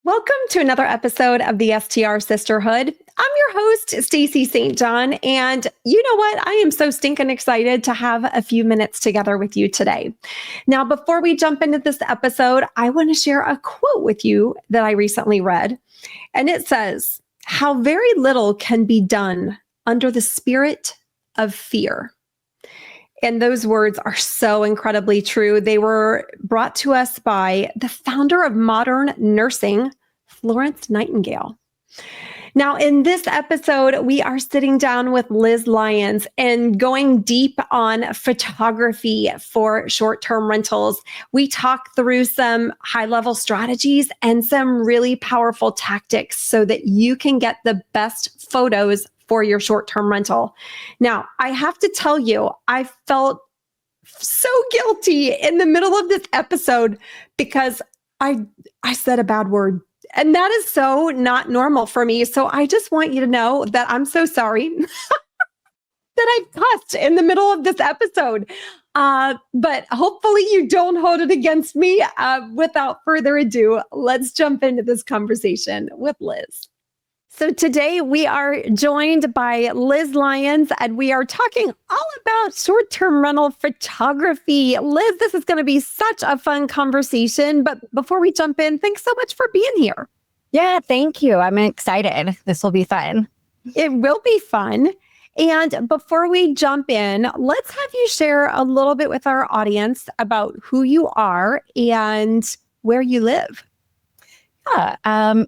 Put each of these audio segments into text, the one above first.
Welcome to another episode of the STR Sisterhood. I'm your host, Stacy St. And you know what? I am so stinking excited to have a few minutes together with you today. Now, before we jump into this episode, I want to share a quote with you that I recently read. And it says, "How very little can be done under the spirit of fear." And those words are so incredibly true. They were brought to us by the founder of modern nursing, Florence Nightingale. Now, in this episode, we are sitting down with Liz Lyons and going deep on photography for short-term rentals. We talk through some high-level strategies and some really powerful tactics so that you can get the best photos for your short-term rental. Now, I have to tell you, I felt so guilty in the middle of this episode because I said a bad word. And that is so not normal for me. So I just want you to know that I'm so sorry that I cussed in the middle of this episode. But hopefully you don't hold it against me. Without further ado, let's jump into this conversation with Liz. So today we are joined by Liz Lyons, and we are talking all about short-term rental photography. Liz, this is going to be such a fun conversation. But before we jump in, thanks so much for being here. Yeah, thank you. I'm excited. This will be fun. It will be fun. And before we jump in, let's have you share a little bit with our audience about who you are and where you live.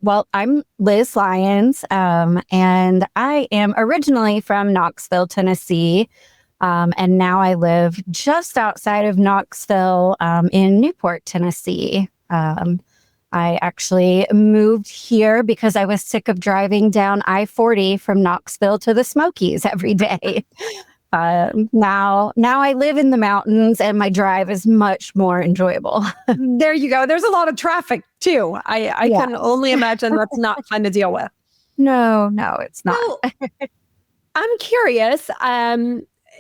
Well, I'm Liz Lyons, and I am originally from Knoxville, Tennessee, and now I live just outside of Knoxville in Newport, Tennessee. I actually moved here because I was sick of driving down I-40 from Knoxville to the Smokies every day. Now I live in the mountains and my drive is much more enjoyable. There you go. There's a lot of traffic too. I can only imagine that's not fun to deal with. No, it's not. Well, I'm curious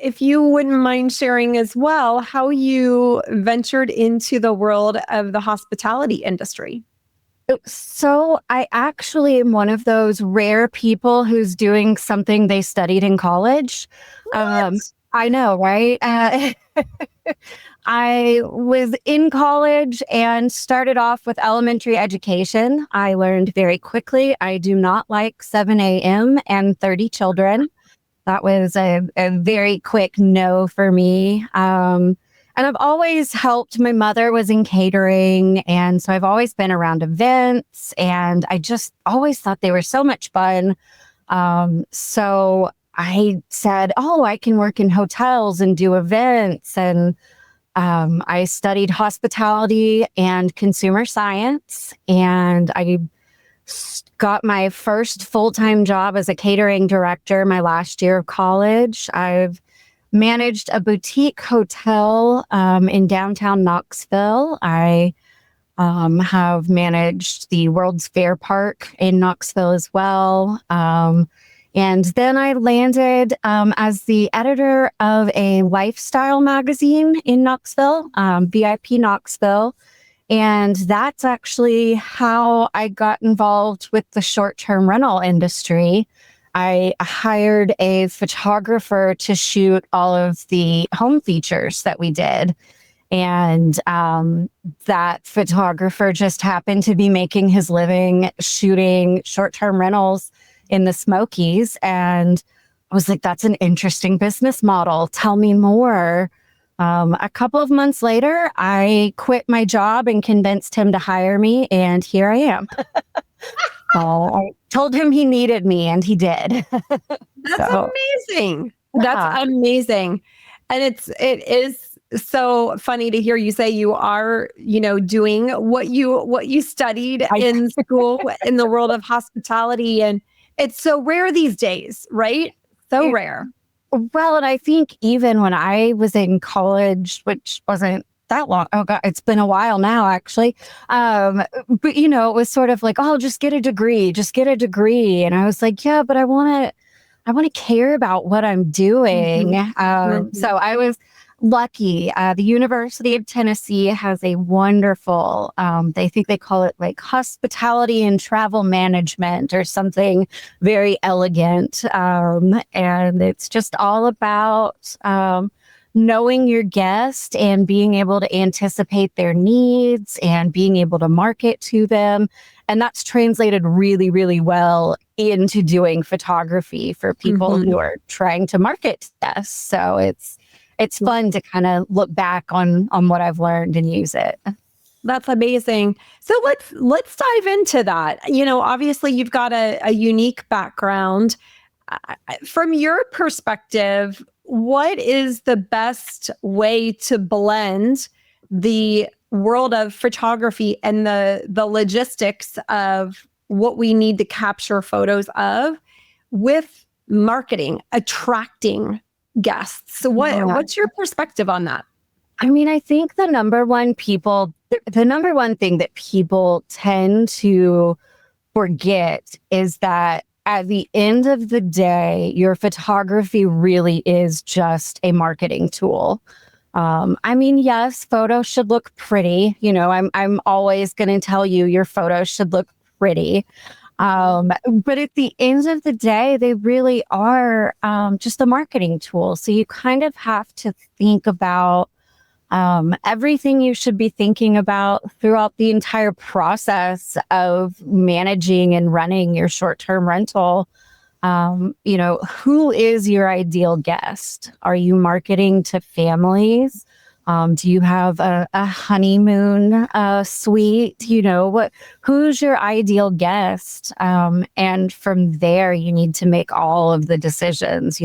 if you wouldn't mind sharing as well how you ventured into the world of the hospitality industry. So I actually am one of those rare people who's doing something they studied in college. I know, right? I was in college and started off with elementary education. I learned very quickly I do not like 7 a.m. and 30 children. That was a very quick no for me. And I've always helped. My mother was in catering, and so I've always been around events, and I just always thought they were so much fun. So I said, I can work in hotels and do events. And I studied hospitality and consumer science, and I got my first full-time job as a catering director my last year of college. I've managed a boutique hotel in downtown Knoxville. I have managed the World's Fair Park in Knoxville as well. And then I landed as the editor of a lifestyle magazine in Knoxville, VIP Knoxville. And that's actually how I got involved with the short-term rental industry. I hired a photographer to shoot all of the home features that we did. And that photographer just happened to be making his living shooting short-term rentals in the Smokies. And I was like, that's an interesting business model. Tell me more. A couple of months later, I quit my job and convinced him to hire me. And here I am. I told him he needed me, and he did. That's amazing. That's amazing. And it is so funny to hear you say you are, doing what you studied in school in the world of hospitality. And it's so rare these days, right? So rare. Well, and I think even when I was in college, which wasn't that long. Oh God, it's been a while now, actually. But it was sort of like, just get a degree. And I was like, yeah, but I want to care about what I'm doing. So I lucky. The University of Tennessee has a wonderful, they call it like hospitality and travel management or something very elegant. And it's just all about knowing your guest and being able to anticipate their needs and being able to market to them. And that's translated really, really well into doing photography for people who are trying to market to guests. So it's fun to kind of look back on what I've learned and use it. That's amazing. So let's dive into that. Obviously you've got a unique background. From your perspective, what is the best way to blend the world of photography and the logistics of what we need to capture photos of with marketing, attracting guests? So what's your perspective on that? I mean, I think the number one thing that people tend to forget is that at the end of the day, your photography really is just a marketing tool. I mean, yes, photos should look pretty. I'm always going to tell you your photos should look pretty. But at the end of the day, they really are just a marketing tool. So you kind of have to think about everything you should be thinking about throughout the entire process of managing and running your short-term rental. Who is your ideal guest? Are you marketing to families? Do you have a honeymoon suite? Who's your ideal guest? And from there, you need to make all of the decisions.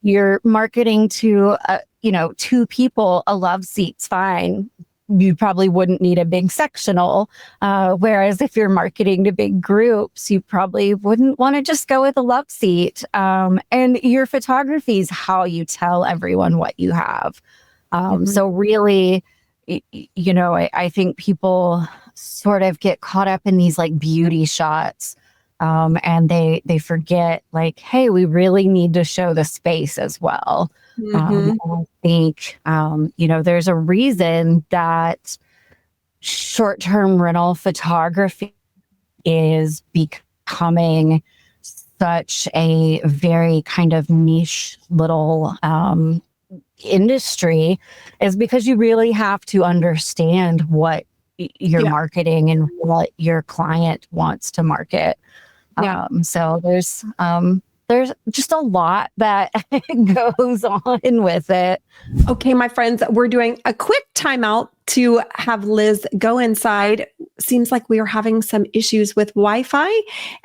You're marketing to, 2 people, a love seat's fine. You probably wouldn't need a big sectional. Whereas if you're marketing to big groups, you probably wouldn't want to just go with a love seat. And your photography is how you tell everyone what you have. So really, I think people sort of get caught up in these like beauty shots. And they forget like, hey, we really need to show the space as well. I think, there's a reason that short-term rental photography is becoming such a very kind of niche little industry, is because you really have to understand what you're marketing and what your client wants to market. So there's just a lot that goes on with it. Okay, my friends, we're doing a quick timeout to have Liz go inside. Seems like we are having some issues with Wi-Fi,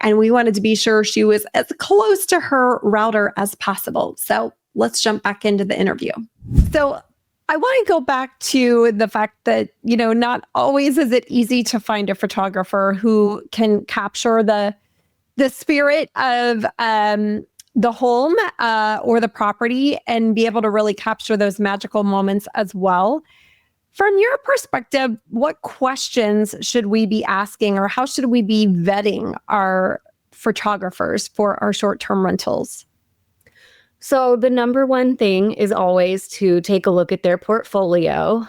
and we wanted to be sure she was as close to her router as possible. So let's jump back into the interview. So I want to go back to the fact that, not always is it easy to find a photographer who can capture the spirit of the home or the property and be able to really capture those magical moments as well. From your perspective, what questions should we be asking, or how should we be vetting our photographers for our short-term rentals? So the number one thing is always to take a look at their portfolio.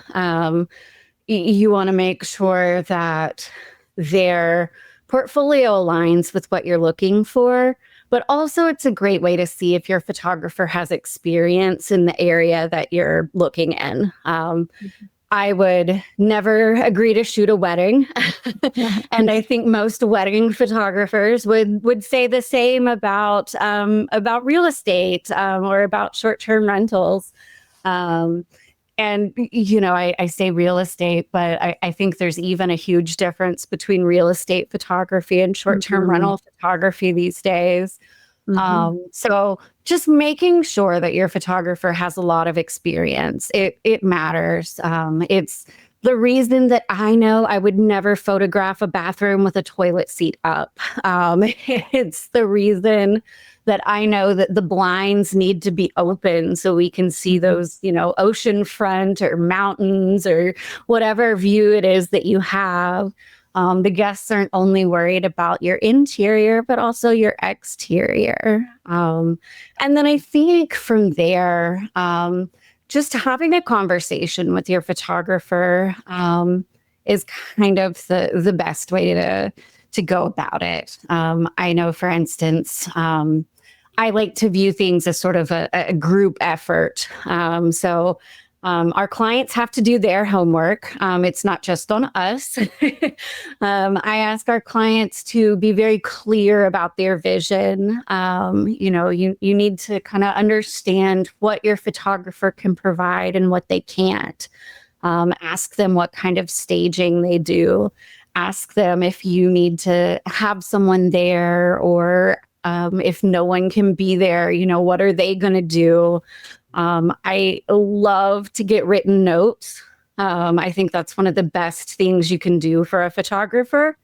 You want to make sure that their portfolio aligns with what you're looking for, but also it's a great way to see if your photographer has experience in the area that you're looking in. I would never agree to shoot a wedding. And I think most wedding photographers would say the same about real estate or about short-term rentals. And, I say real estate, but I think there's even a huge difference between real estate photography and short-term rental photography these days. So just making sure that your photographer has a lot of experience, it matters. It's the reason that I know I would never photograph a bathroom with a toilet seat up. It's the reason that I know that the blinds need to be open so we can see those, oceanfront or mountains or whatever view it is that you have. The guests aren't only worried about your interior, but also your exterior. And then I think from there, just having a conversation with your photographer is kind of the best way to go about it. I know, for instance, I like to view things as sort of a group effort. Our clients have to do their homework. It's not just on us. I ask our clients to be very clear about their vision. You need to kind of understand what your photographer can provide and what they can't. Ask them what kind of staging they do. Ask them if you need to have someone there, or if no one can be there, what are they going to do? I love to get written notes. I think that's one of the best things you can do for a photographer.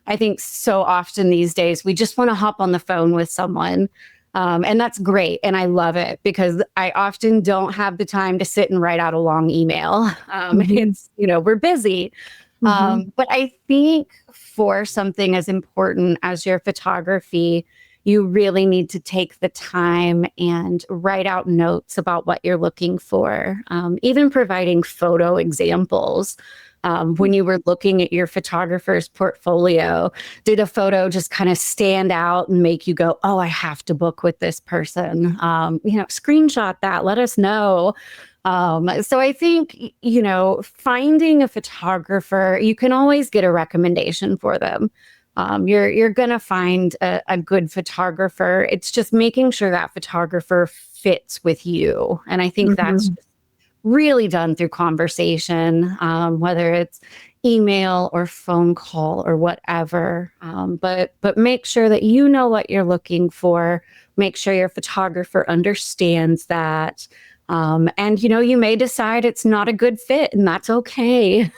I think so often these days, we just want to hop on the phone with someone. And that's great. And I love it because I often don't have the time to sit and write out a long email. It's, we're busy. But I think for something as important as your photography, you really need to take the time and write out notes about what you're looking for, even providing photo examples. When you were looking at your photographer's portfolio, did a photo just kind of stand out and make you go, oh, I have to book with this person? Screenshot that, let us know. So I think, finding a photographer, you can always get a recommendation for them. You're going to find a good photographer. It's just making sure that photographer fits with you. And I think that's really done through conversation, whether it's email or phone call or whatever. But make sure that you know what you're looking for. Make sure your photographer understands that. And, you may decide it's not a good fit, and that's okay.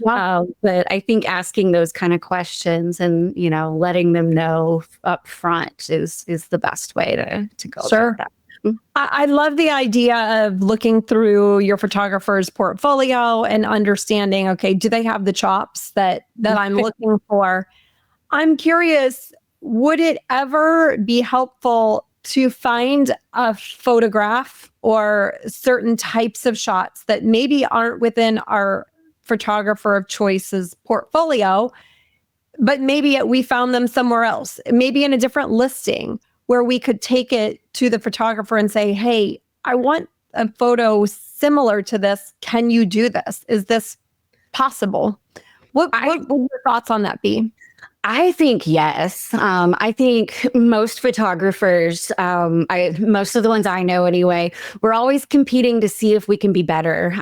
But I think asking those kind of questions and, letting them know up front is the best way to go. Sure. About that. I love the idea of looking through your photographer's portfolio and understanding, okay, do they have the chops that I'm looking for? I'm curious, would it ever be helpful to find a photograph or certain types of shots that maybe aren't within our photographer of choice's portfolio, but maybe we found them somewhere else, maybe in a different listing, where we could take it to the photographer and say, hey, I want a photo similar to this. Can you do this? Is this possible? What would your thoughts on that be? I think yes. I think most photographers, most of the ones I know anyway, we're always competing to see if we can be better.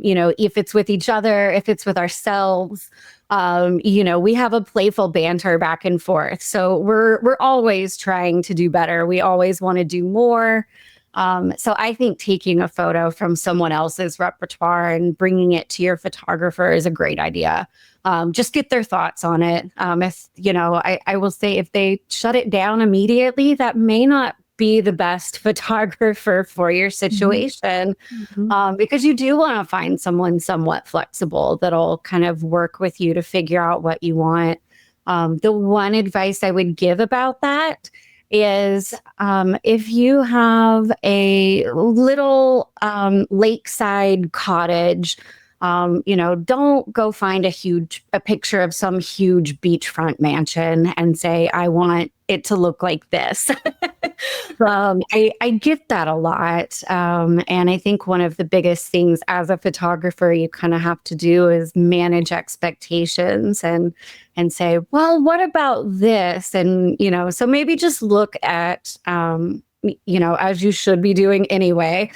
If it's with each other, if it's with ourselves. We have a playful banter back and forth. So we're always trying to do better. We always want to do more. So I think taking a photo from someone else's repertoire and bringing it to your photographer is a great idea. Just get their thoughts on it. I will say if they shut it down immediately, that may not be the best photographer for your situation, because you do want to find someone somewhat flexible that'll kind of work with you to figure out what you want. The one advice I would give about that is if you have a little lakeside cottage, don't go find a picture of some huge beachfront mansion and say, I want it to look like this. I get that a lot. And I think one of the biggest things as a photographer you kind of have to do is manage expectations and say, well, what about this? And, so maybe just look at, as you should be doing anyway,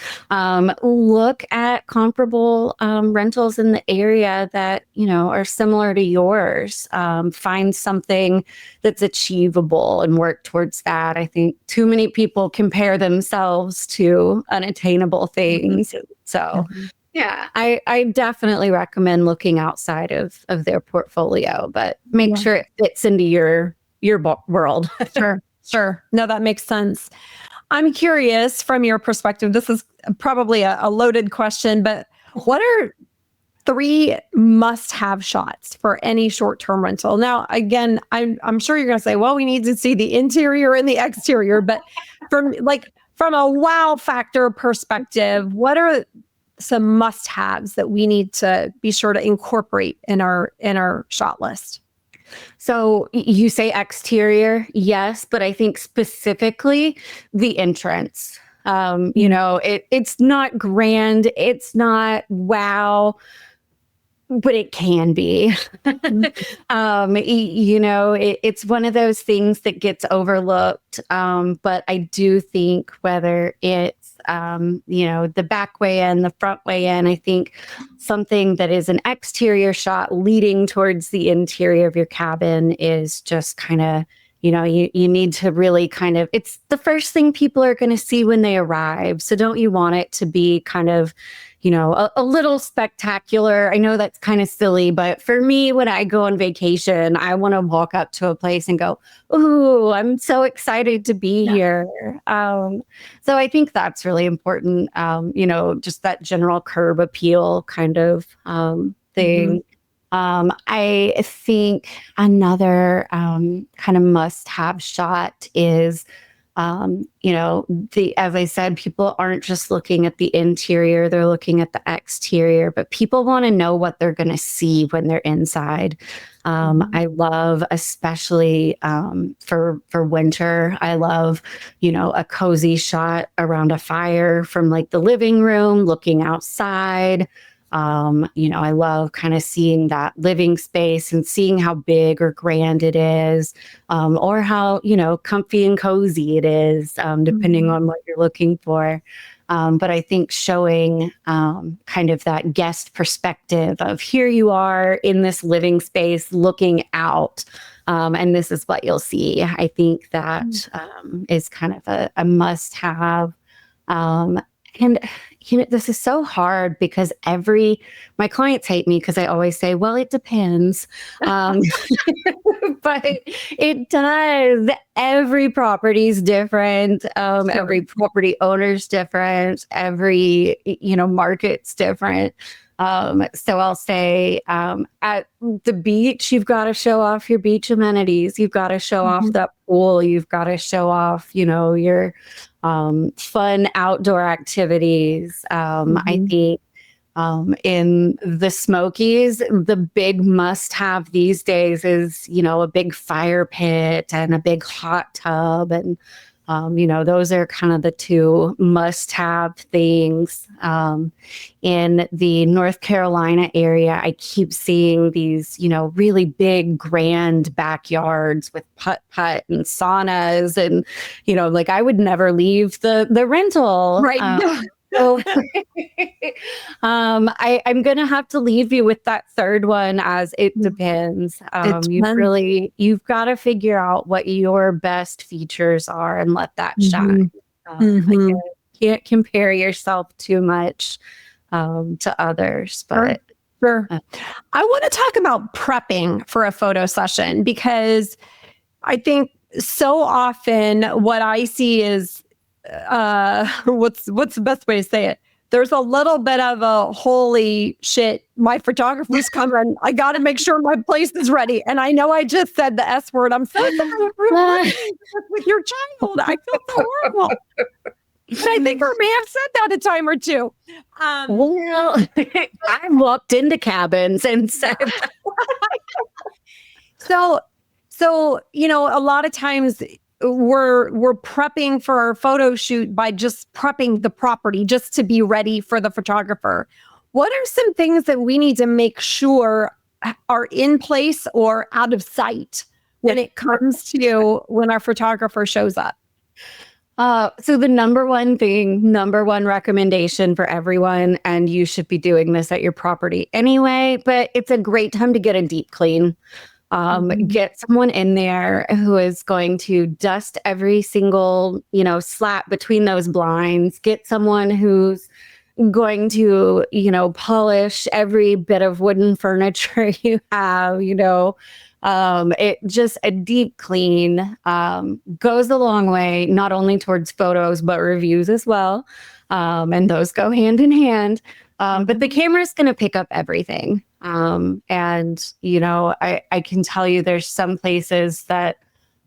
look at comparable rentals in the area that, are similar to yours. Find something that's achievable and work towards that. I think too many people compare themselves to unattainable things. So yeah, I definitely recommend looking outside of their portfolio, but make sure it fits into your world. Sure. No, that makes sense. I'm curious from your perspective, this is probably a loaded question, but what are 3 must-have shots for any short-term rental? Now, again, I'm sure you're going to say, well, we need to see the interior and the exterior, but from a wow factor perspective, what are some must-haves that we need to be sure to incorporate in our shot list? So you say exterior, yes, but I think specifically the entrance. It's not grand, it's not wow, but it can be. It's one of those things that gets overlooked. But I do think whether it's, the back way in, the front way in, I think something that is an exterior shot leading towards the interior of your cabin is just kind of, you need to really kind of, it's the first thing people are going to see when they arrive. So don't you want it to be kind of, a little spectacular? I know that's kind of silly, but for me, when I go on vacation, I want to walk up to a place and go, "Ooh, I'm so excited to be here." So I think that's really important. Just that general curb appeal kind of thing. I think another kind of must-have shot is, as I said, people aren't just looking at the interior, they're looking at the exterior, but people want to know what they're going to see when they're inside. I love, especially for winter, I love, a cozy shot around a fire from like the living room, looking outside. I love kind of seeing that living space and seeing how big or grand it is, or how, comfy and cozy it is, depending on what you're looking for. But I think showing kind of that guest perspective of here you are in this living space looking out, and this is what you'll see. I think that is kind of a must-have. And this is so hard because my clients hate me because I always say, well, it depends. But it does. Every property is different. Sure. Every property owner's different. Every, market's different. So I'll say, at the beach, you've got to show off your beach amenities. You've got to show off that pool. You've got to show off, your fun outdoor activities. I think in the Smokies, the big must-have these days is, a big fire pit and a big hot tub. And, those are kind of the two must-have things. In the North Carolina area, I keep seeing these, really big, grand backyards with putt-putt and saunas. And, I would never leave the rental. Right. So I'm going to have to leave you with that third one, as it depends. You've got to figure out what your best features are and let that shine. Again, can't compare yourself too much to others, but sure. I want to talk about prepping for a photo session, because I think so often what I see is, what's the best way to say it? There's a little bit of a holy shit, my photographer's coming. I got to make sure my place is ready. And I know I just said the S word. I'm so sorry with your child. I feel so horrible. And I think her may have said that a time or two. Well, I walked into cabins and said, so, a lot of times we're prepping for our photo shoot by just prepping the property just to be ready for the photographer. What are some things that we need to make sure are in place or out of sight when it comes to when our photographer shows up? So the number one recommendation for everyone, and you should be doing this at your property anyway, but it's a great time to get a deep clean. Get someone in there who is going to dust every single, slat between those blinds. Get someone who's going to, polish every bit of wooden furniture you have, it just a deep clean goes a long way, not only towards photos, but reviews as well. And those go hand in hand. But the camera is going to pick up everything. I can tell you there's some places that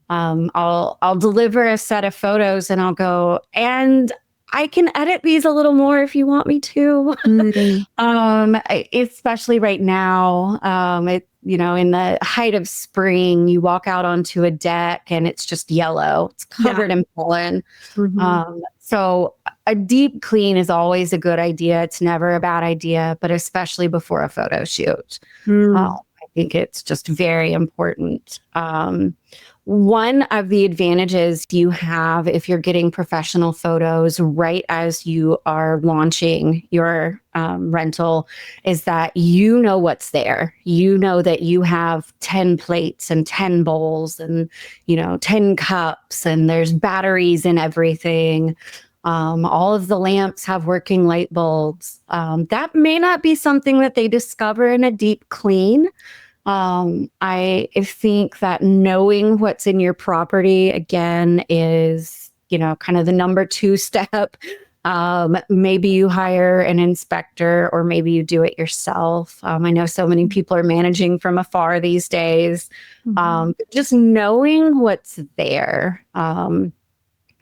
I'll deliver a set of photos and I'll go, and I can edit these a little more if you want me to. Especially right now, in the height of spring, you walk out onto a deck and it's just yellow. It's covered in pollen. So a deep clean is always a good idea. It's never a bad idea, but especially before a photo shoot. I think it's just very important. One of the advantages you have if you're getting professional photos right as you are launching your rental is that you know what's there. You know that you have 10 plates and 10 bowls and, 10 cups, and there's batteries in everything. All of the lamps have working light bulbs. That may not be something that they discover in a deep clean. I think that knowing what's in your property, again, is, kind of the number 2 step. Maybe you hire an inspector or maybe you do it yourself. I know so many people are managing from afar these days. Just knowing what's there,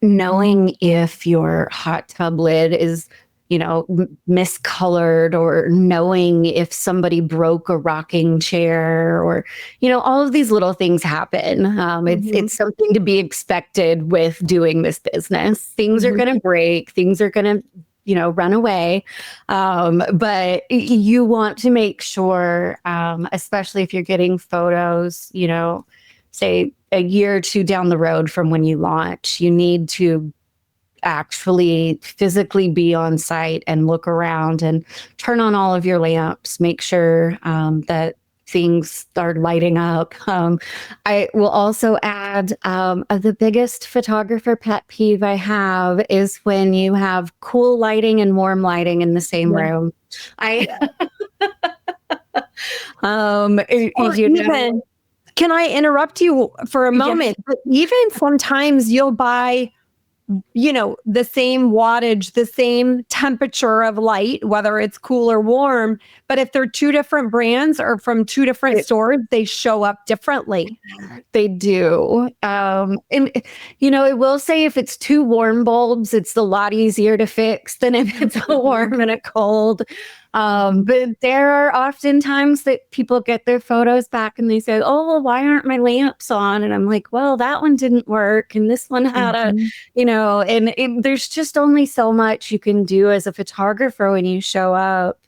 knowing if your hot tub lid is miscolored, or knowing if somebody broke a rocking chair, or, all of these little things happen. It's something to be expected with doing this business. Things are going to break, things are going to, run away. But you want to make sure, especially if you're getting photos, say a year or 2 down the road from when you launch, you need to actually physically be on site and look around and turn on all of your lamps, make sure that things are lighting up. I will also add the biggest photographer pet peeve I have is when you have cool lighting and warm lighting in the same room. Can I interrupt you for a moment? But even sometimes you'll buy the same wattage, the same temperature of light, whether it's cool or warm. But if they're 2 different brands or from 2 different stores, they show up differently. They do. And, I will say if it's 2 warm bulbs, it's a lot easier to fix than if it's a warm and a cold. But there are often times that people get their photos back and they say, oh, well, why aren't my lamps on? And I'm like, well, that one didn't work. And this one had and there's just only so much you can do as a photographer when you show up.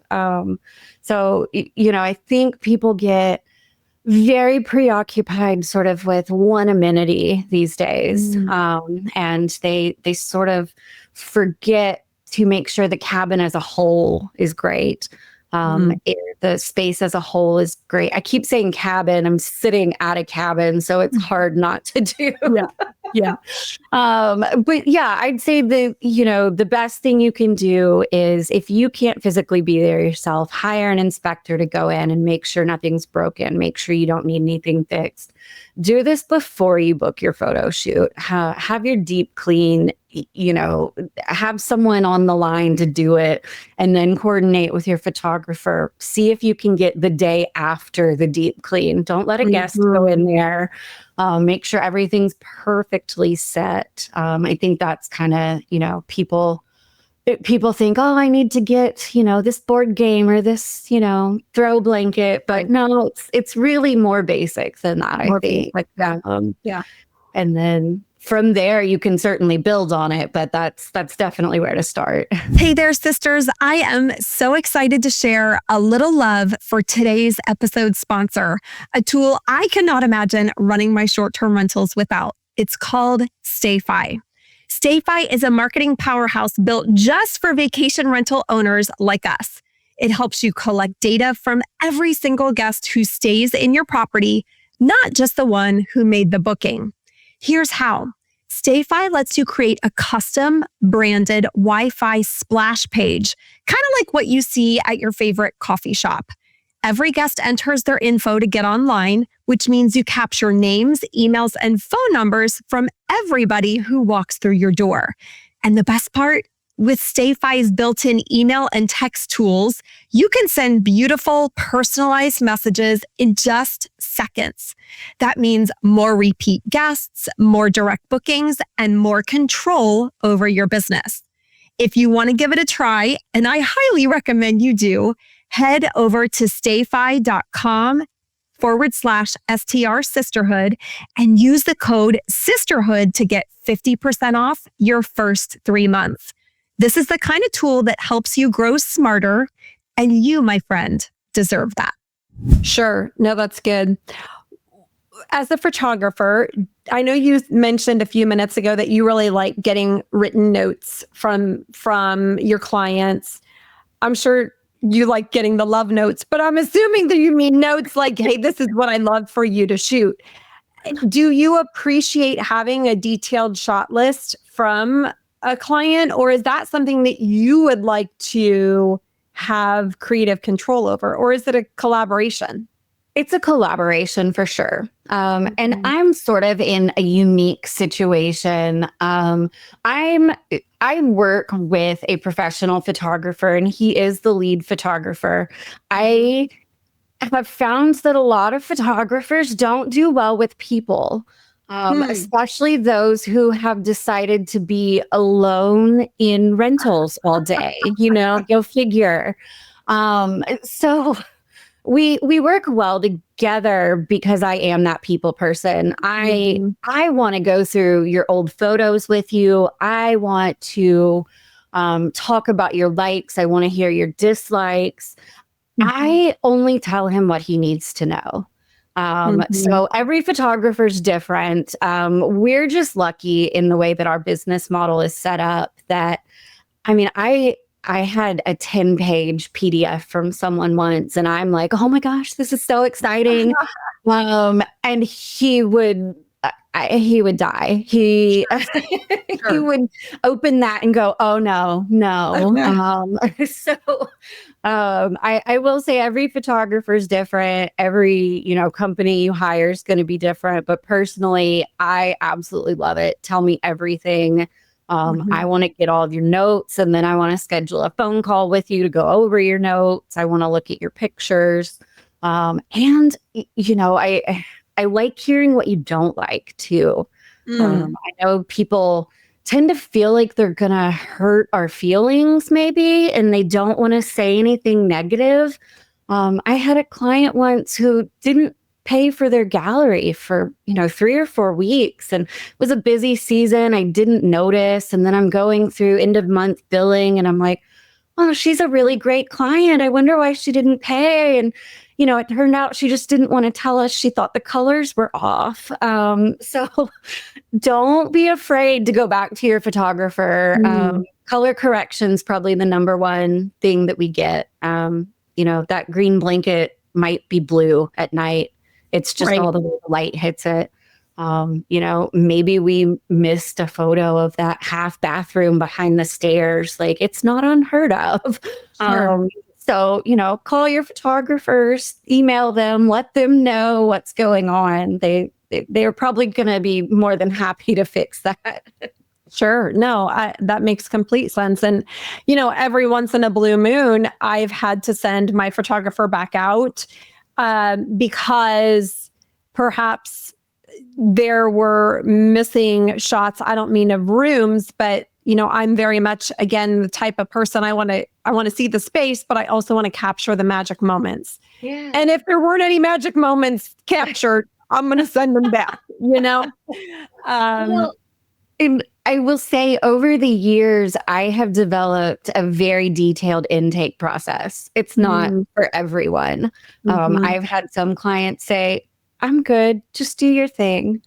So, I think people get very preoccupied sort of with one amenity these days. And they sort of forget to make sure the cabin as a whole is great. The space as a whole is great. I keep saying cabin. I'm sitting at a cabin, so it's hard not to do. But yeah, I'd say the best thing you can do is if you can't physically be there yourself, hire an inspector to go in and make sure nothing's broken. Make sure you don't need anything fixed. Do this before you book your photo shoot. Have your deep clean, have someone on the line to do it, and then coordinate with your photographer. See if you can get the day after the deep clean. Don't let a guest go in there. Make sure everything's perfectly set. I think that's kind of, people think, oh, I need to get, this board game or this, throw blanket. But no, it's really more basic than that, I think. And then from there, you can certainly build on it, but that's definitely where to start. Hey there, sisters. I am so excited to share a little love for today's episode sponsor, a tool I cannot imagine running my short-term rentals without. It's called StayFi. StayFi is a marketing powerhouse built just for vacation rental owners like us. It helps you collect data from every single guest who stays in your property, not just the one who made the booking. Here's how. StayFi lets you create a custom branded Wi-Fi splash page, kind of like what you see at your favorite coffee shop. Every guest enters their info to get online, which means you capture names, emails, and phone numbers from everybody who walks through your door. And the best part, with StayFi's built-in email and text tools, you can send beautiful, personalized messages in just seconds. That means more repeat guests, more direct bookings, and more control over your business. If you want to give it a try, and I highly recommend you do, head over to stayfi.com/STR Sisterhood and use the code Sisterhood to get 50% off your first 3 months. This is the kind of tool that helps you grow smarter, and you, my friend, deserve that. Sure. No, that's good. As a photographer, I know you mentioned a few minutes ago that you really like getting written notes from your clients. I'm sure you like getting the love notes, but I'm assuming that you mean notes like, hey, this is what I love for you to shoot. Do you appreciate having a detailed shot list from a client, or is that something that you would like to have creative control over, or is it a collaboration? It's a collaboration for sure. And I'm sort of in a unique situation. I work with a professional photographer and he is the lead photographer. I have found that a lot of photographers don't do well with people, especially those who have decided to be alone in rentals all day. Go figure. So we work well together because I am that people person. I want to go through your old photos with you. I want to talk about your likes. I want to hear your dislikes. I only tell him what he needs to know. So every photographer's different. We're just lucky in the way that our business model is set up that, I had a 10-page PDF from someone once, and I'm like, oh my gosh, this is so exciting. And he would die. He would open that and go, oh no. I will say every photographer is different. Every, company you hire is going to be different. But personally, I absolutely love it. Tell me everything. I want to get all of your notes, and then I want to schedule a phone call with you to go over your notes. I want to look at your pictures. And I like hearing what you don't like too. I know people tend to feel like they're going to hurt our feelings maybe, and they don't want to say anything negative. I had a client once who didn't pay for their gallery for 3 or 4 weeks, and it was a busy season. I didn't notice, and then I'm going through end of month billing, and I'm like, oh, she's a really great client. I wonder why she didn't pay. And it turned out she just didn't want to tell us. She thought the colors were off. So don't be afraid to go back to your photographer. Color correction's probably the number one thing that we get. That green blanket might be blue at night. It's just all the way the light hits it. Maybe we missed a photo of that half bathroom behind the stairs. Like, it's not unheard of. Sure. So, call your photographers, email them, let them know what's going on. They're probably going to be more than happy to fix that. Sure. No, that makes complete sense. And, every once in a blue moon, I've had to send my photographer back out because perhaps there were missing shots. I don't mean of rooms, but I'm very much, again, the type of person I want to see the space, but I also want to capture the magic moments. Yeah. And if there weren't any magic moments captured, I'm going to send them back, And I will say over the years, I have developed a very detailed intake process. It's not for everyone. I've had some clients say, I'm good, just do your thing,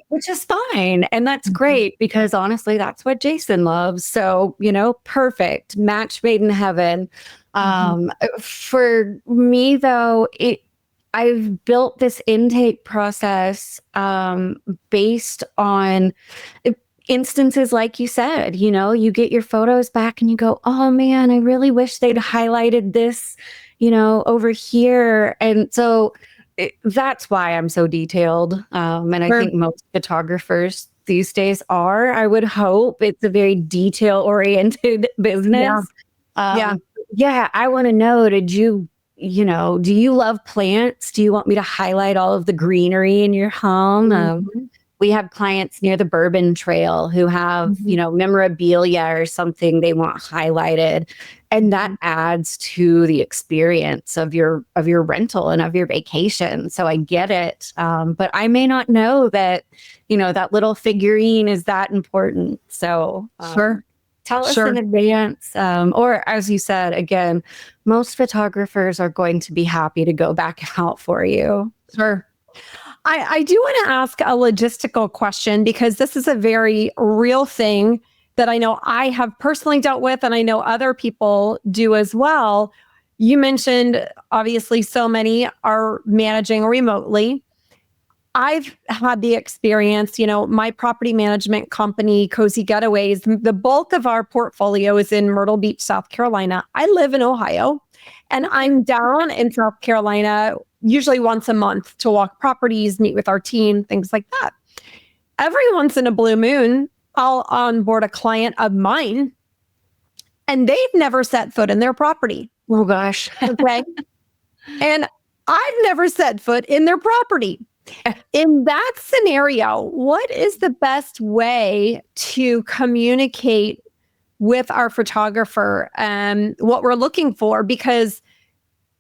which is fine. And that's great because honestly, that's what Jason loves. So, perfect, match made in heaven. For me though, I've built this intake process based on instances like you said. You get your photos back and you go, oh man, I really wish they'd highlighted this, over here. And so that's why I'm so detailed. And I think most photographers these days are. I would hope it's a very detail-oriented business. Yeah. I want to know, do you love plants? Do you want me to highlight all of the greenery in your home? we have clients near the Bourbon Trail who have, Mhm. memorabilia or something they want highlighted. And that adds to the experience of your rental and of your vacation. So I get it. But I may not know that, that little figurine is that important. So Sure. tell us Sure. in advance. Or as you said, again, most photographers are going to be happy to go back out for you. Sure. I do want to ask a logistical question because this is a very real thing that I know I have personally dealt with, and I know other people do as well. You mentioned obviously so many are managing remotely. I've had the experience, my property management company, Cozy Getaways, the bulk of our portfolio is in Myrtle Beach, South Carolina. I live in Ohio and I'm down in South Carolina usually once a month to walk properties, meet with our team, things like that. Every once in a blue moon, I'll onboard a client of mine and they've never set foot in their property. Oh gosh. Okay. And I've never set foot in their property. In that scenario, what is the best way to communicate with our photographer what we're looking for? Because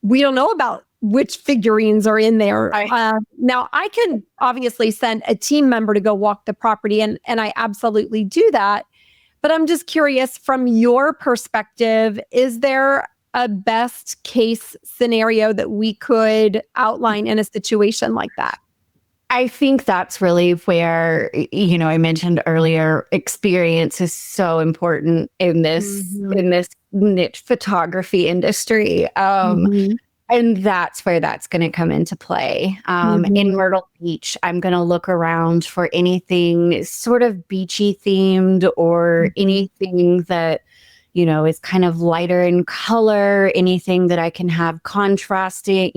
we don't know about which figurines are in there. Now, I can obviously send a team member to go walk the property, and I absolutely do that. But I'm just curious, from your perspective, is there a best case scenario that we could outline in a situation like that? I think that's really where, I mentioned earlier, experience is so important in this niche photography industry. And that's where that's going to come into play. In Myrtle Beach, I'm going to look around for anything sort of beachy themed or anything that, is kind of lighter in color, anything that I can have contrasting,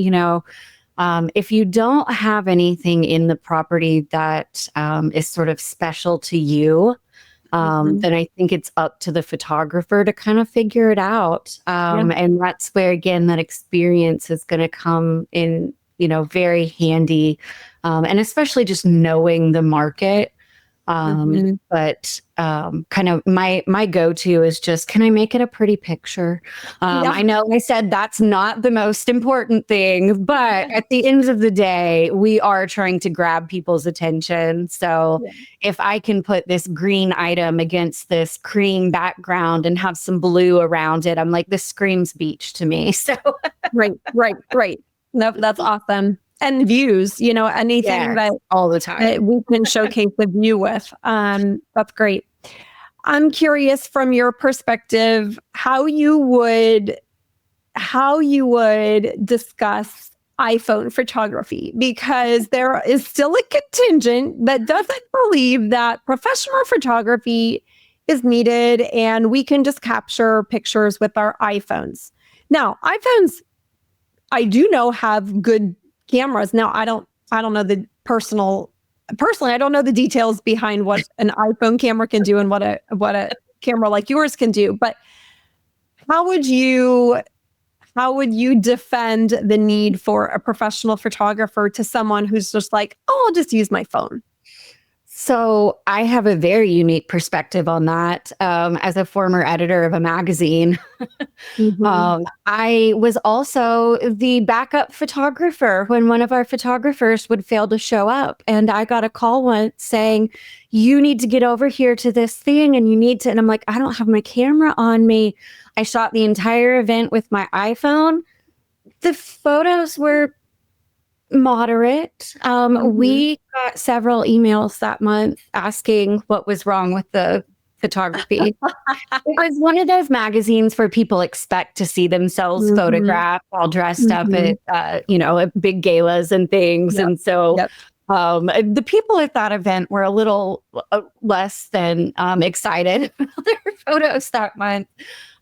if you don't have anything in the property that is sort of special to you, then I think it's up to the photographer to kind of figure it out. And that's where, again, that experience is going to come in, very handy. And especially just knowing the market. But kind of my go-to is just, can I make it a pretty picture? I know I said that's not the most important thing, but at the end of the day, we are trying to grab people's attention. So if I can put this green item against this cream background and have some blue around it, I'm like, this screams beach to me. So Right. Nope, that's awesome. And views, anything that all the time that we can showcase the view with. That's great. I'm curious from your perspective, how you would discuss iPhone photography, because there is still a contingent that doesn't believe that professional photography is needed and we can just capture pictures with our iPhones. Now, iPhones, I do know, have good cameras. Now, I don't know the personally, I don't know the details behind what an iPhone camera can do and what a camera like yours can do. But how would you defend the need for a professional photographer to someone who's just like, oh, I'll just use my phone? So I have a very unique perspective on that. As a former editor of a magazine, I was also the backup photographer when one of our photographers would fail to show up. And I got a call once saying, you need to get over here to this thing and you need to. And I'm like, I don't have my camera on me. I shot the entire event with my iPhone. The photos were moderate. We got several emails that month asking what was wrong with the photography. It was one of those magazines where people expect to see themselves photographed all dressed up at, at big galas and things. And so the people at that event were a little less than excited about their photos that month.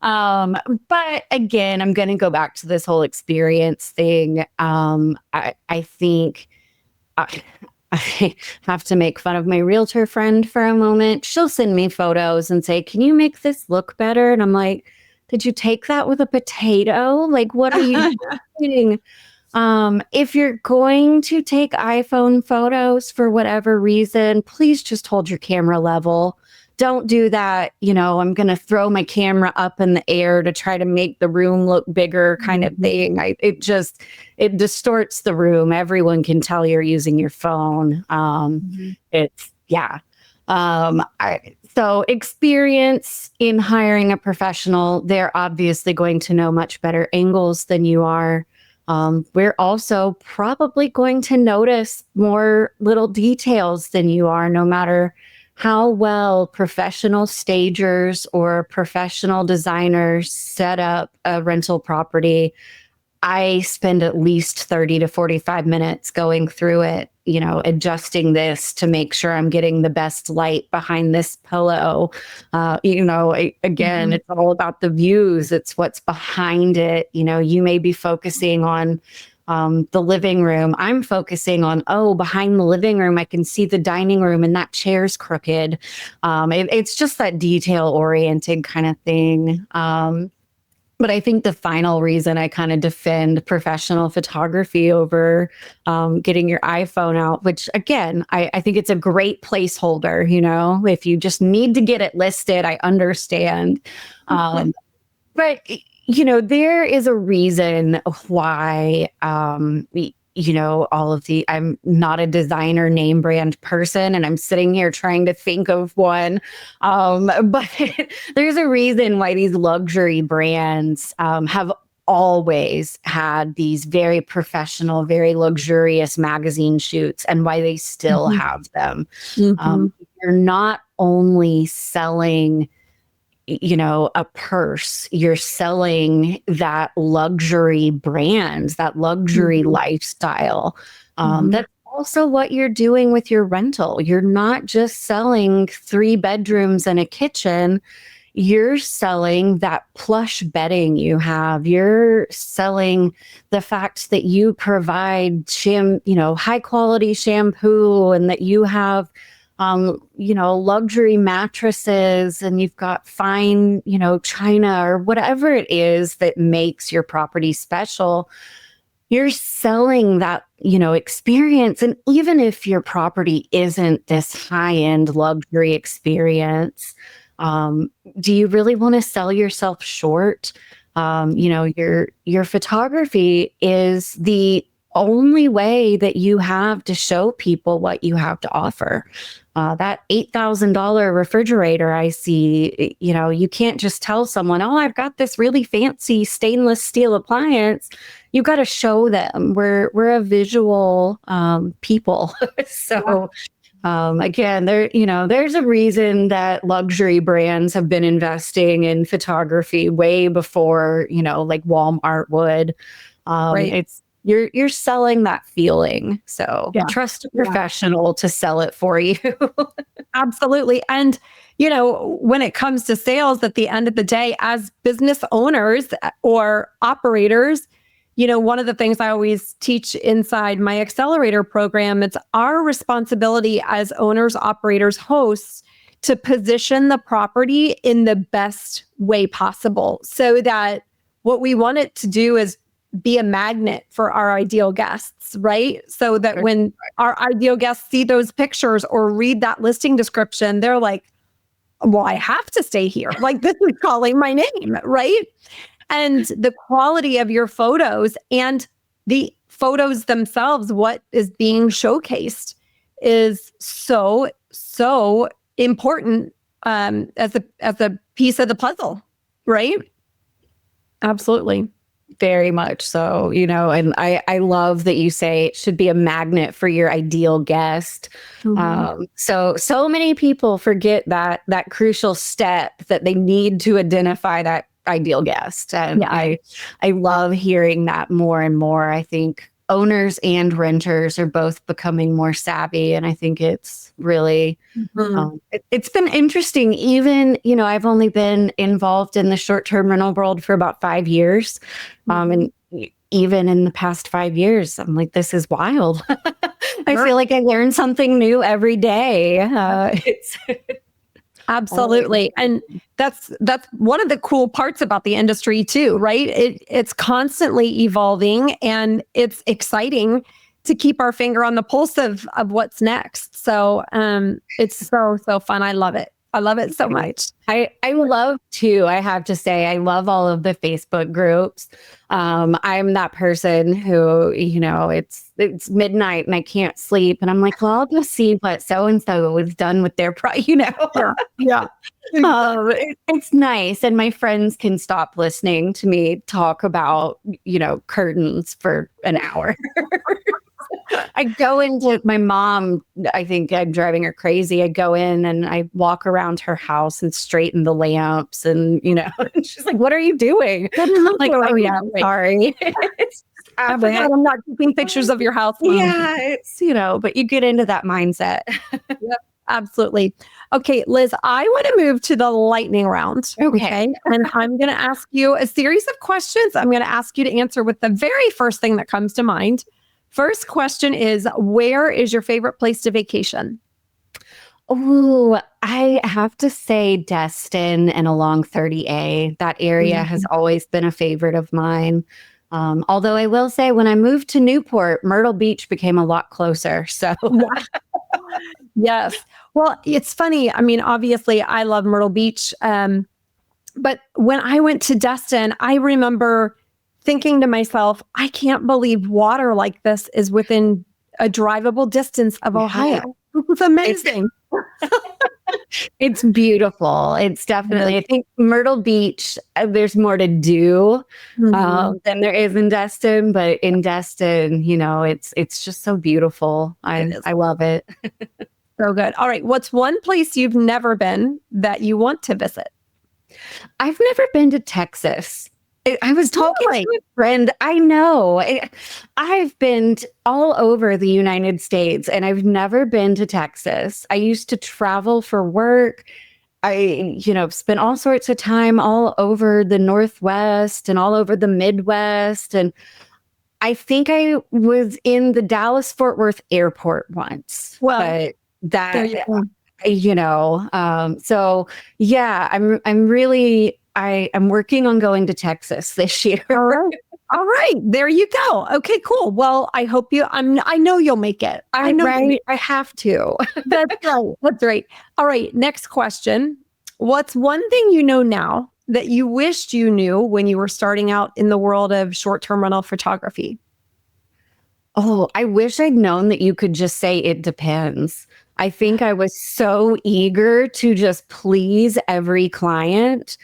But again, I'm going to go back to this whole experience thing. I think I have to make fun of my realtor friend for a moment. She'll send me photos and say, can you make this look better? And I'm like, did you take that with a potato? Like, what are you doing? If you're going to take iPhone photos for whatever reason, please just hold your camera level. Don't do that. I'm going to throw my camera up in the air to try to make the room look bigger kind of thing. It distorts the room. Everyone can tell you're using your phone. So experience in hiring a professional, they're obviously going to know much better angles than you are. We're also probably going to notice more little details than you are, no matter how well professional stagers or professional designers set up a rental property. I spend at least 30 to 45 minutes going through it, adjusting this to make sure I'm getting the best light behind this pillow. Again, it's all about the views. It's what's behind it. You may be focusing on the living room. I'm focusing on, behind the living room, I can see the dining room and that chair's crooked. It's just that detail oriented kind of thing. But I think the final reason I kind of defend professional photography over getting your iPhone out, which again, I think it's a great placeholder. If you just need to get it listed, I understand. But there is a reason why, I'm not a designer name brand person, and I'm sitting here trying to think of one. But there's a reason why these luxury brands have always had these very professional, very luxurious magazine shoots, and why they still have them. You're not only selling a purse, you're selling that luxury brand, that luxury lifestyle. That's also what you're doing with your rental. You're not just selling 3 bedrooms and a kitchen. You're selling that plush bedding you have. You're selling the fact that you provide high quality shampoo, and that you have luxury mattresses, and you've got fine, china or whatever it is that makes your property special. You're selling that, experience. And even if your property isn't this high-end luxury experience, do you really want to sell yourself short? Your photography is the only way that you have to show people what you have to offer. That $8,000 refrigerator I see, you can't just tell someone, I've got this really fancy stainless steel appliance. You've got to show them. We're a visual people. So again, there's a reason that luxury brands have been investing in photography way before, like Walmart would. Right. You're selling that feeling. So trust a professional to sell it for you. Absolutely. And, when it comes to sales, at the end of the day, as business owners or operators, one of the things I always teach inside my accelerator program, it's our responsibility as owners, operators, hosts to position the property in the best way possible, so that what we want it to do is be a magnet for our ideal guests, right? So that when our ideal guests see those pictures or read that listing description, they're like, well, I have to stay here. Like, this is calling my name, right? And the quality of your photos and the photos themselves, what is being showcased, is so important as a piece of the puzzle, right? Absolutely. Very much so, and I love that you say it should be a magnet for your ideal guest. So many people forget that crucial step, that they need to identify that ideal guest. And I love hearing that more and more. I think owners and renters are both becoming more savvy. And I think it's really, it's been interesting. Even, I've only been involved in the short-term rental world for about 5 years. And even in the past 5 years, I'm like, this is wild. I feel like I learn something new every day. Absolutely. And that's one of the cool parts about the industry too, right? It's constantly evolving and it's exciting to keep our finger on the pulse of what's next. So it's so fun. I love it. I love it so much. I love too, I have to say, I love all of the Facebook groups. I'm that person who, it's midnight and I can't sleep. And I'm like, well, I'll just see what so-and-so was done with their, Yeah. It's nice. And my friends can stop listening to me talk about, curtains for an hour. I go into my mom, I think I'm driving her crazy. I go in and I walk around her house and straighten the lamps and, and she's like, what are you doing? I'm like, oh yeah, I'm sorry. I'm not keeping pictures of your house. Mom. Yeah, it's, but you get into that mindset. Yep, absolutely. Okay, Liz, I want to move to the lightning round. Okay. And I'm going to ask you a series of questions. I'm going to ask you to answer with the very first thing that comes to mind. First question is, where is your favorite place to vacation? Oh, I have to say Destin and along 30A. That area has always been a favorite of mine. Although I will say when I moved to Newport, Myrtle Beach became a lot closer. So yes. Well, it's funny. I mean, obviously I love Myrtle Beach. But when I went to Destin, I remember thinking to myself, I can't believe water like this is within a drivable distance of Ohio. It's amazing. It's beautiful. It's definitely, I think Myrtle Beach, there's more to do than there is in Destin, but in Destin, it's just so beautiful. I love it. So good. All right. What's one place you've never been that you want to visit? I've never been to Texas. I was talking to a friend. I know. I've been all over the United States and I've never been to Texas. I used to travel for work. I, spent all sorts of time all over the Northwest and all over the Midwest. And I think I was in the Dallas-Fort Worth airport once. Well, but that, so yeah, I'm really... I'm working on going to Texas this year. All right. There you go. Okay, cool. Well, I hope I know you'll make it. I know. Right? I have to. That's right. That's right. All right. Next question. What's one thing you know now that you wished you knew when you were starting out in the world of short-term rental photography? Oh, I wish I'd known that you could just say it depends. I think I was so eager to just please every client.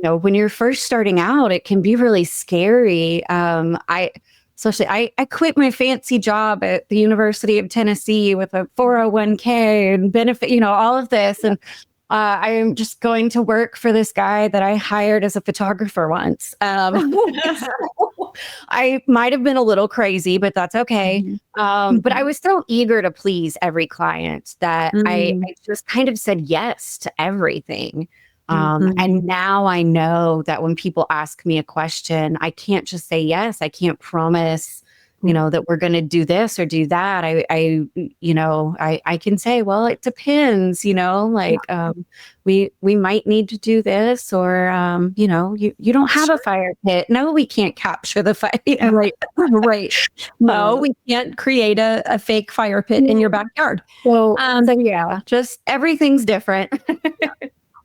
When you're first starting out, it can be really scary. I quit my fancy job at the University of Tennessee with a 401k and benefit, all of this. And I am just going to work for this guy that I hired as a photographer once. I might have been a little crazy, but that's okay. But I was so eager to please every client that I just kind of said yes to everything. And now I know that when people ask me a question, I can't just say yes. I can't promise, that we're going to do this or do that. I can say, well, it depends, we might need to do this or, you don't have a fire pit. No, we can't capture the fire. Right. Right. No, we can't create a fake fire pit in your backyard. So yeah, just everything's different.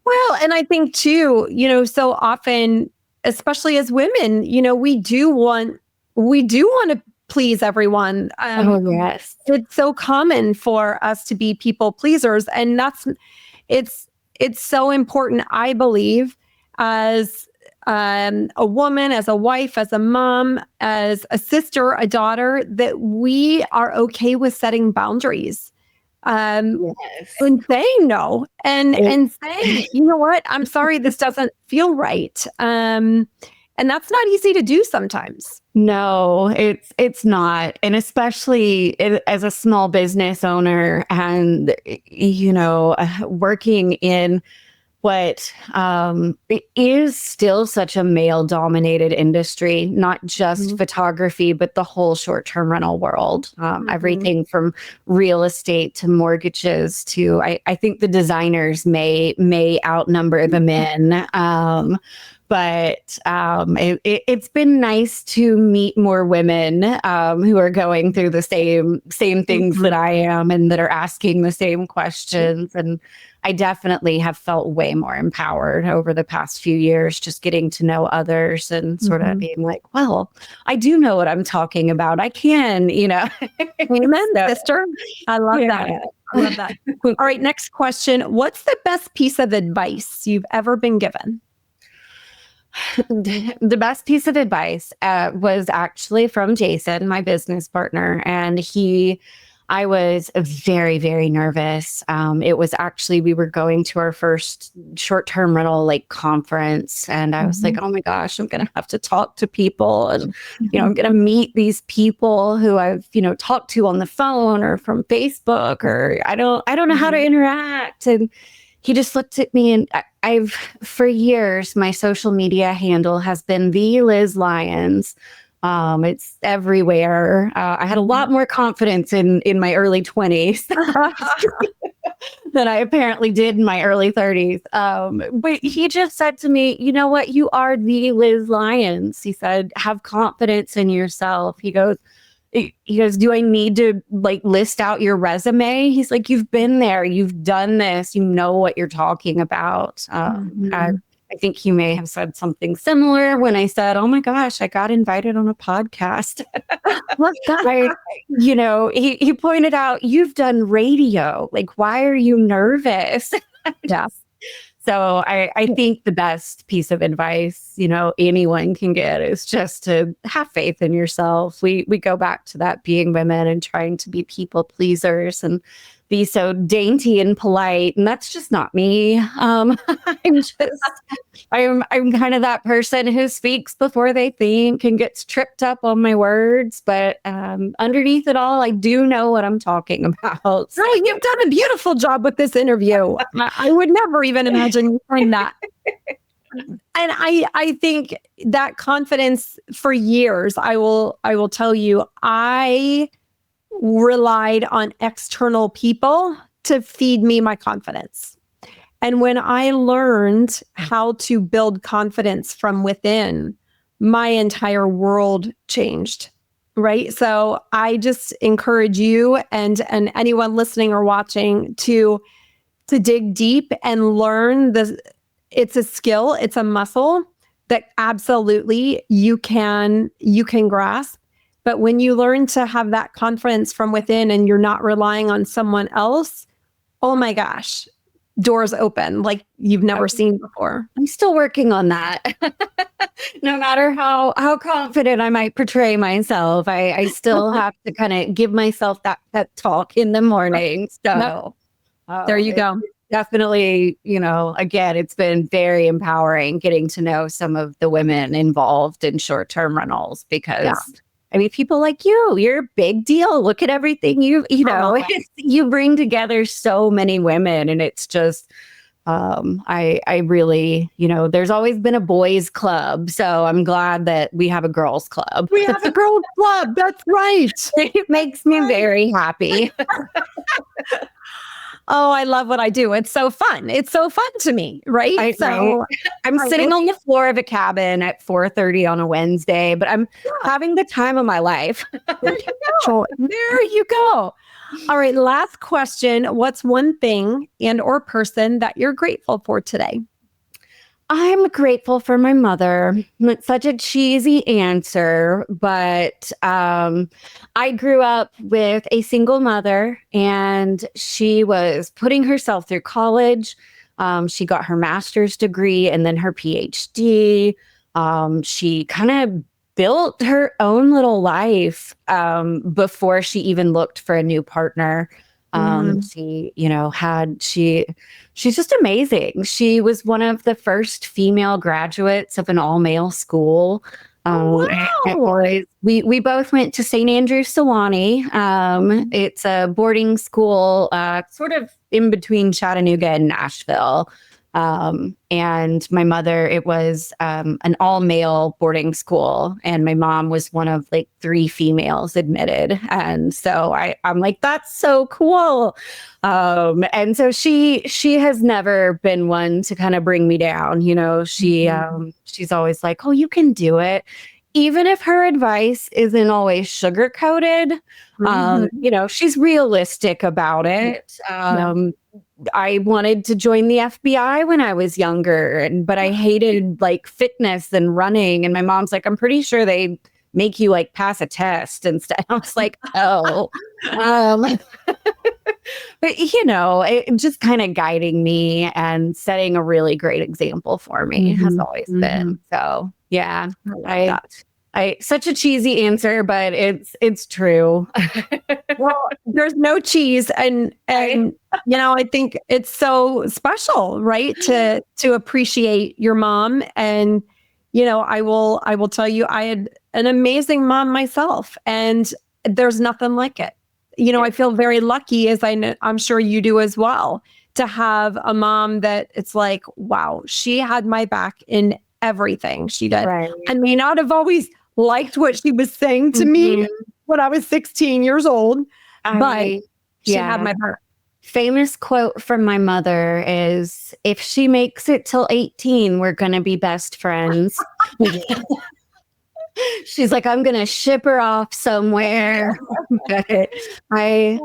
Well, and I think too, so often, especially as women, we do want to please everyone. Yes. It's so common for us to be people pleasers. And it's so important, I believe, as a woman, as a wife, as a mom, as a sister, a daughter, that we are okay with setting boundaries. And saying no and saying, you know what, I'm sorry, this doesn't feel right. And that's not easy to do sometimes. No, it's not. And especially as a small business owner and, working in what it is still such a male-dominated industry, not just photography, but the whole short-term rental world. Everything from real estate to mortgages to, I think the designers may outnumber the men. It's been nice to meet more women who are going through the same things that I am and that are asking the same questions. And I definitely have felt way more empowered over the past few years, just getting to know others and sort of being like, well, I do know what I'm talking about. I can, Amen, sister. I love that. I love that. All right, next question. What's the best piece of advice you've ever been given? The best piece of advice was actually from Jason, my business partner, and I was very, very nervous. It was actually, we were going to our first short-term rental conference, and I was like, oh my gosh, I'm going to have to talk to people, and I'm going to meet these people who I've talked to on the phone or from Facebook, or I don't know how to interact. And he just looked at me, and for years, my social media handle has been the Liz Lyons. It's everywhere. I had a lot more confidence in my early 20s than I apparently did in my early 30s. But he just said to me, you know what? You are the Liz Lyons. He said, have confidence in yourself. He goes, do I need to list out your resume? He's like, you've been there, you've done this, you know what you're talking about. I think he may have said something similar when I said, oh my gosh, I got invited on a podcast. He pointed out, you've done radio. Why are you nervous? Yeah. So I think the best piece of advice, anyone can get is just to have faith in yourself. We go back to that being women and trying to be people pleasers and be so dainty and polite. And that's just not me. I'm kind of that person who speaks before they think and gets tripped up on my words. But underneath it all, I do know what I'm talking about. So. Oh, you've done a beautiful job with this interview. I would never even imagine you doing that. And I think that confidence for years, I will tell you, I relied on external people to feed me my confidence. And when I learned how to build confidence from within, my entire world changed. Right. So I just encourage you and anyone listening or watching to dig deep and learn it's a skill, it's a muscle that absolutely you can grasp. But when you learn to have that confidence from within and you're not relying on someone else, oh my gosh, doors open like you've never seen before. I'm still working on that. No matter how confident I might portray myself, I still have to kind of give myself that pep talk in the morning. So there you go. Definitely, again, it's been very empowering getting to know some of the women involved in short-term rentals because people like you're a big deal. Look at everything you bring together so many women, and it's just, I really, there's always been a boys club. So I'm glad that we have a girls club. We have a girls club. That's right. It makes me very happy. Oh, I love what I do. It's so fun. It's so fun to me, right? I'm sitting on the floor of a cabin at 4:30 on a Wednesday, but I'm having the time of my life. There you go. All right, last question. What's one thing and or person that you're grateful for today? I'm grateful for my mother. It's such a cheesy answer, but I grew up with a single mother, and she was putting herself through college. She got her master's degree and then her PhD. She kind of built her own little life before she even looked for a new partner. She's just amazing. She was one of the first female graduates of an all-male school. We both went to St. Andrews Sewanee. It's a boarding school, sort of in between Chattanooga and Nashville. And my mother, it was an all-male boarding school, and my mom was one of like 3 females admitted. And so I'm like, that's so cool. And so she has never been one to kind of bring me down. She's always like, oh, you can do it. Even if her advice isn't always sugar coated, she's realistic about it. I wanted to join the FBI when I was younger, but I hated like fitness and running. And my mom's like, I'm pretty sure they make you like pass a test instead. I was like, oh, but it just kind of guiding me and setting a really great example for me has always been. So yeah, I such a cheesy answer, but it's true. Well, there's no cheese, and I think it's so special, right? To appreciate your mom, and I will tell you, I had an amazing mom myself, and there's nothing like it. I feel very lucky, as I'm sure you do as well, to have a mom that it's like, wow, she had my back in everything she did. Right. I may not have always liked what she was saying to me when I was 16 years old, but she had my back. Famous quote from my mother is, if she makes it till 18, we're going to be best friends. She's like, I'm going to ship her off somewhere. But I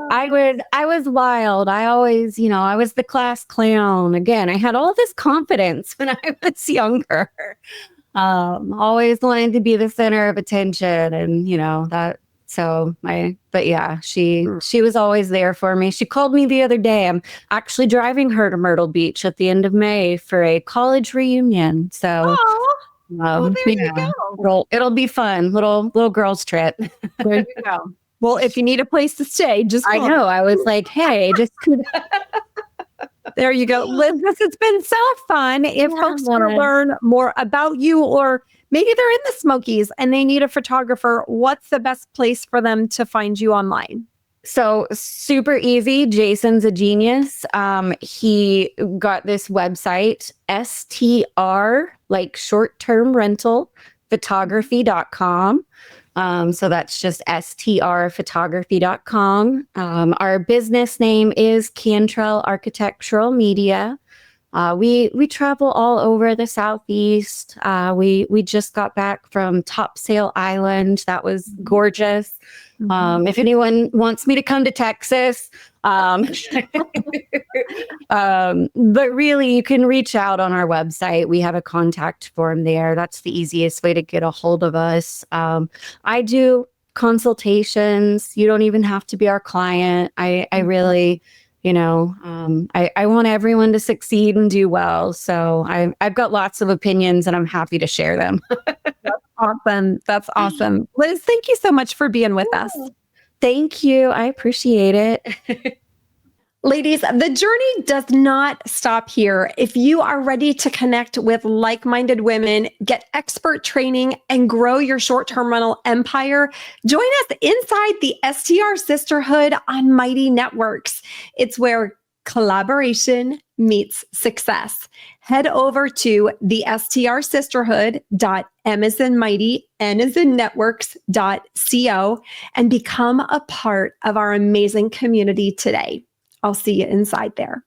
was wild. I always, I was the class clown. Again, I had all this confidence when I was younger. Always wanted to be the center of attention, and she was always there for me. She called me the other day. I'm actually driving her to Myrtle Beach at the end of May for a college reunion. So there you go. It'll be fun. Little girls trip. There you go. Well, if you need a place to stay, just call. I know. I was like, hey, just there you go. Liz, this has been so fun. If folks want to learn more about you, or maybe they're in the Smokies and they need a photographer, what's the best place for them to find you online? So super easy. Jason's a genius. He got this website, STR, like short-term rental, photography.com. So that's just strphotography.com. Our business name is Cantrell Architectural Media. We travel all over the Southeast. We just got back from Topsail Island. That was gorgeous. If anyone wants me to come to Texas, but really you can reach out on our website. We have a contact form there. That's the easiest way to get a hold of us. I do consultations. You don't even have to be our client. I really, I want everyone to succeed and do well. So I've got lots of opinions, and I'm happy to share them. That's awesome. Liz, thank you so much for being with us. Thank you. I appreciate it. Ladies, the journey does not stop here. If you are ready to connect with like-minded women, get expert training, and grow your short-term rental empire, join us inside the STR Sisterhood on Mighty Networks. It's where collaboration meets success. Head over to the STR Sisterhood.m as in mighty, n as in networks.co, and become a part of our amazing community today. I'll see you inside there.